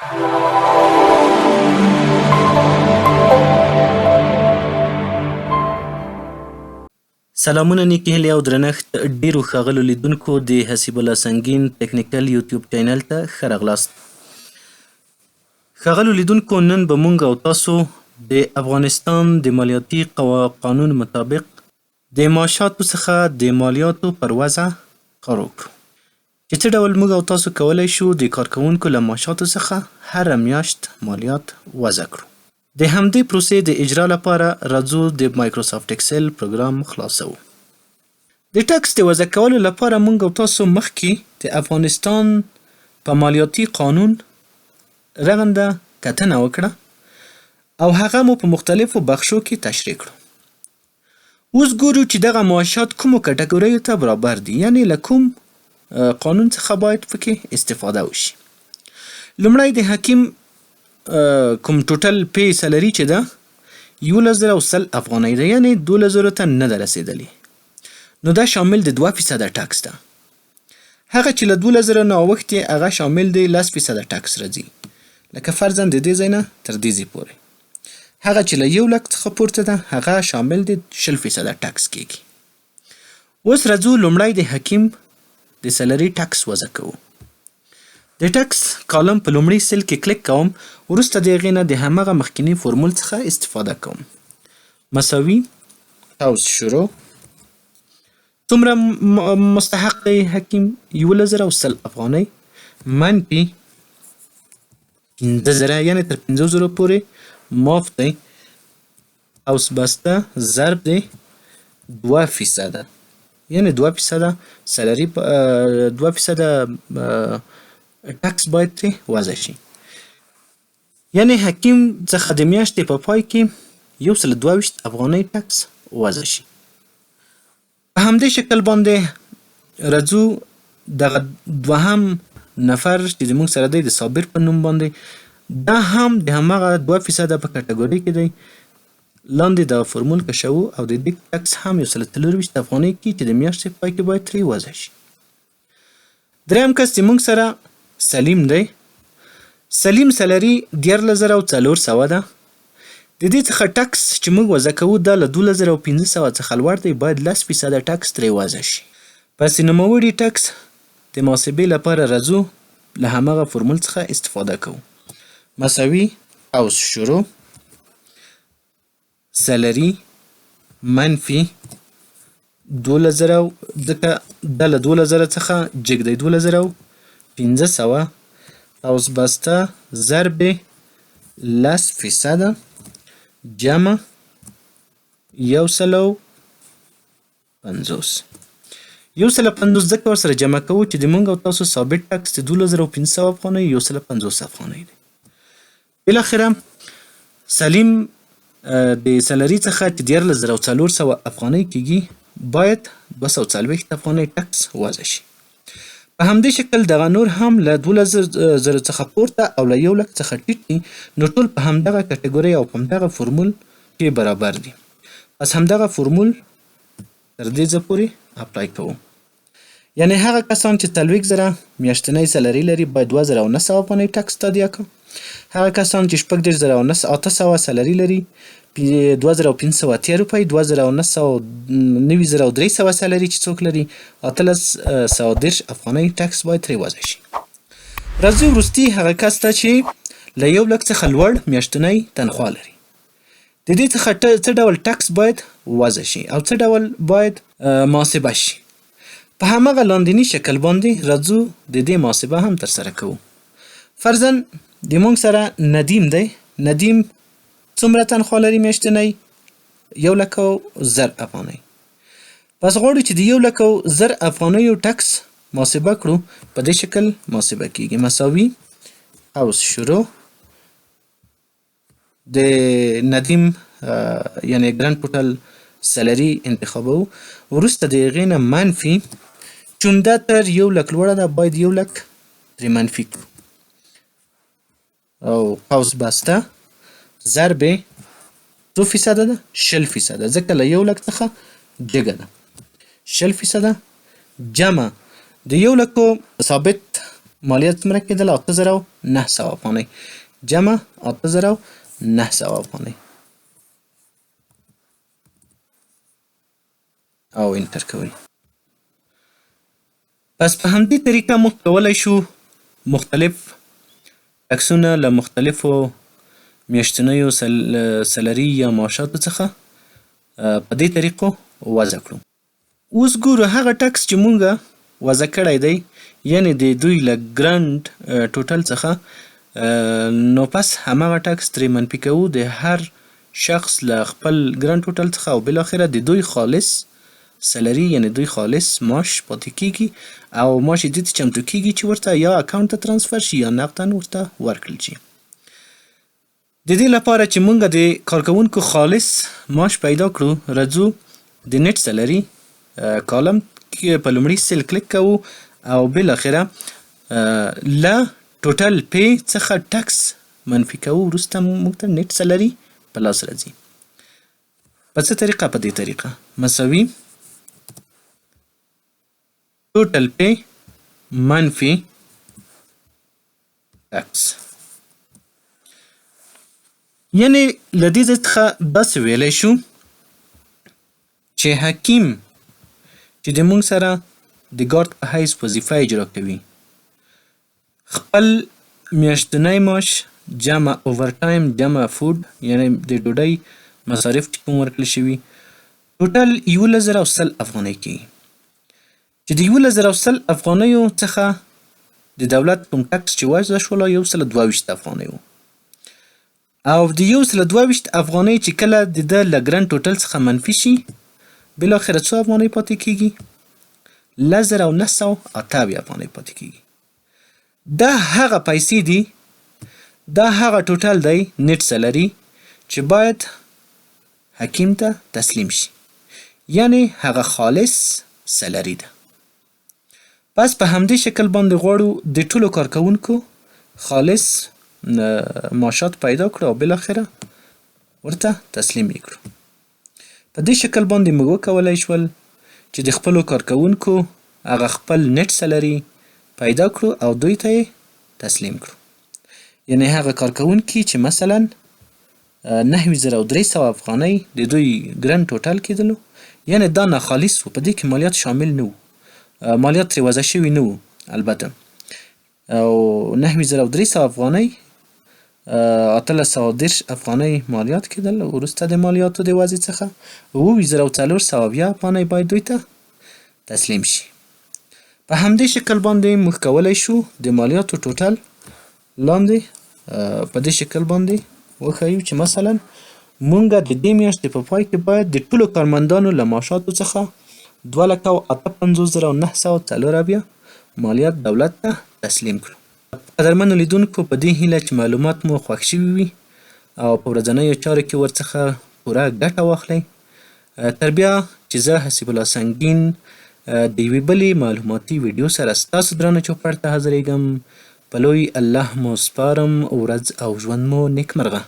سلامونه نیکې هیلې او درنښت ډیرو ښاغلو لیدونکو د حسیب الله سنگین ټکنیکل یوټیوب چینل ته ښه راغلاست. ښاغلو لیدونکو، نن به موږ او تاسو د افغانستان د مالیاتي قانون مطابق د معاشاتو څخه د مالیاتو پر وضع کار وکړو، چې څه ډول موږ او تاسو کولی شو د کارکوونکو له معاشاتو څخه هره میاشت مالیات وضع کړو. د همدې پروسې د اجرا لپاره راځو د مایکروسافت اکسل پروګرام خلاصو. د ټکس د وضع کولو لپاره موږ او تاسو مخکې د افغانستان په مالیاتي قانون رغنده کتنه وکړه او هغه مو په مختلفو بخشو کې تشریح کړو. اوس ګورو چې دغه معاشات کومو کټګوریو ته برابر دي، یعنې له کوم قانون څخه باید پکې استفاده وشي. لومړی د حکیم کوم ټوټل پی سلري چې ده 11,100 افغانۍ ده، یعنې 12,000 ته نه ده رسېدلې. نو دا شامل د 2% ټکس ده. هغه چې له 12,000 نه اوښتې هغه شامل دی 10% ټکس راځي، لکه فرضاً د دې ځای نه تر دې ځای پورې. هغه چې له 1,00,000 څخه پورته ده هغه شامل دی 20% ټکس کېږي. اوس راځو لومړی د حکیم د سلري ټکس وضع کوو. د ټکس کالم په لومړي سل کې کلیک کوم، وروسته د هغې نه د همغه مخکیني فورمول څخه استفاده کوم. مساوي توز شروع څومره مستحق دی حکیم 11,100 افغانۍ منفي 15,000 یعنې تر 50,000 پورې معاف دی. اوس بسته ضرب دی 2% یعنې 2% سلري 2% ټکس باید ترې وضع شي. یعنې حکیم څخه د میاشتې په پای کې 122 افغانۍ ټکس وضع شي. په همدې شکل باندې راځو دغه دوهم نفر چې زموږ سره دی د صابر په نوم باندې، دا هم د همغه 2% په کټګورۍ کې دی. لاندې دغه فورمول کشوو او د دې ټکس هم 124 افغانۍ کې چې د میاشتې په پای کې باید ترې وضع شي. دریم کس چې موږ سره سلیم دی. سلیم سلري 14,400 ده. د دې څخه ټکس چې موږ وضع کوو دا له 2,500 څخه لوړ دی، باید 10% ټکس ترې وضع شي. پس د نوموړي ټکس د محاسبې لپاره راځو له همغه فورمول څخه استفاده کوو. مساوي اوس شروع سلري منفي 2,000 ځکه دا له 2,000 څخه جګ دی 2,500 اوس بسته ضرب 10% جمع 150. 150 ځکه ورسره جمع کوو چې د موږ او تاسو ثابت ټکس د 2,500 افغانۍ 150 افغانۍ دی. بالاخره سلیم د سلري څخه چې 14,400 افغانۍ کېږي باید 240 افغانۍ ټکس وضع شي. په همدې شکل دغه نور هم له 2,000 څخه پورته او له 1,00,000 څخه ټیټ دي، نو ټول په همدغه کټګورۍ او په همدغه فورمول کې برابر دي. پس همدغه فورمول تر دې ځای پورې اپلای کوو. یعنې هغه کسان چې 40,000 میاشتنۍ سلري لري باید 2,900 افغانۍ ټکس تادیه کړي. هغه کسان چې 46,800 سلري لري 2,500 روپۍ، 2,900 9,300 سلري چې څوک لري 1,810 افغانۍ ټکس باید ترې وضع شي. راځو وروستي هغه کس ته چې له 1,00,000 څخه لوړ میاشتنۍ تنخوا لري. د دې څخه څه ډول ټکس باید وضع شي او څه ډول باید محاسبه شي. په همغه لاندیني شکل باندې راځو د دې محاسبه هم ترسره کوو. فرضاً د موږ سره ندیم دی. ندیم څومره تنخوا لري میاشتنۍ 1,10,000 افغانۍ. پس غواړو چې د 1,10,000 افغانیو ټکس محاسبه کړو. په دې شکل محاسبه کیږي. مساوي اوس شروع د ندیم یعنې ګرند ټوټل سلري انتخابوو، وروسته د هغې نه منفي چون دا تر 1,00,000 لوړه ده باید 1,00,000 ترې منفي کړو او قوس بسته ضرب 2% ده 20% ځکه له 1,00,000 څخه جګه ده 20% جمع د 1,00,000 ثابت مالیات څومره کېدل؟ 8900 افغانۍ. جمع 8900 افغانۍ. او انټر کوئ. پس په همدې طریقه موږ کولی شو مختلف ټکسونه له مختلفو میاشتنیو سلري یا معاشاتو څخه په دې طریقو وضع کړو. اوس ګورو هغه ټکس چې مونږ وضع کړی دی، یعنې د دوی له ګرانډ ټوټل څخه، نو پس همغه ټکس ترې منفي کوو د هر شخص له خپل ګرانډ ټوټل څخه، او بالاخره د دوی خالص سلري یعنې دوی خالص معاش پاتې کېږي، او معاش یې دې ته چمتو کېږي چې ورته یا اکاونټ ته ترانسفر شي یا نقداً ورته ورکړل شي. د دې لپاره چې مونږ د کارکوونکو خالص معاش پیدا کړو، راځو د نیټ سلري کالم کې په لومړي سل کلیک کوو، او بالاخره له ټوټل پی څخه ټکس منفي کوو. وروسته موږ ته نیټ سلري په لاس راځي. په څه طریقه؟ په دې طریقه مساوي ټوټل پی منفي ټکس. یعنې له دې ځای څخه داسې ویلی شو چې حکیم چې د مونږ سره د ګارد په حیث وظیفه اجرا کوي، خپل میاشتنی معاش جمع اوورټایم جمع فود، یعنې د ډوډۍ مصارف چې کوم ورکړل شوي، ټوټل 11,100 افغانۍ کېږي. چې د 11,100 افغانیو څخه د دولت کوم ټکس چې وضع شوله 122 افغانۍ و، او د 122 افغانۍ چې کله د ده له ګرانډ ټوټل څخه منفي شي، بالاخره څو افغانۍ پاتې کېږي؟ 10,908 افغانۍ پاتې کېږي. دا هغه پیسې دي، دا هغه ټوټل دی نیټ سلري چې باید حکیم ته تسلیم شي، یعنې هغه خالص سلري ده. پس په همدې شکل باندې غواړو د ټولو کارکوونکو خالص معاشات پیدا کړو، او بالاخره ورته تسلیم یې کړو. په دې شکل باندې موږ وکولی شول چې د خپلو کارکوونکو هغه خپل نیټ سلري پیدا کړو او دوی ته یې تسلیم کړو. یعنې هغه کارکوونکي چې مثلا 9,300 افغانۍ د دوی ګرانډ ټوټل کېدلو، یعنې دا ناخالص و، په دې کې مالیات شامل نه وو، مالیات ترې وضع شوي نه وو البته، او 9,300 افغانۍ 1810 افغانۍ مالیات کېدل. وروسته د مالیاتو د وضع څخه 24,470 افغانۍ باید دوی ته تسلیم شي. په همدې شکل باندې موږ کولی شو د مالیاتو ټوټل لاندې په دې شکل باندې وښیو چې مثلا مونږ د دې میاشتې په پای کې باید د ټولو کارمندانو له معاشاتو څخه 2,58,904 مالیات دولت ته تسلیم کړو. قدرمنو لیدونکو، په دې هیله چې معلومات مو خوښ شوي وي او په ورځنیو چارو کې ورڅخه پوره ګټه واخلئ. تر بیا چې زه حسیب الله سنګین د یوې بلې معلوماتي ویډیو سره ستاسو درانه چوپړ ته حاضرېږم. په لوی الله مو سپارم. ورځ او ژوند مو نیکمرغه.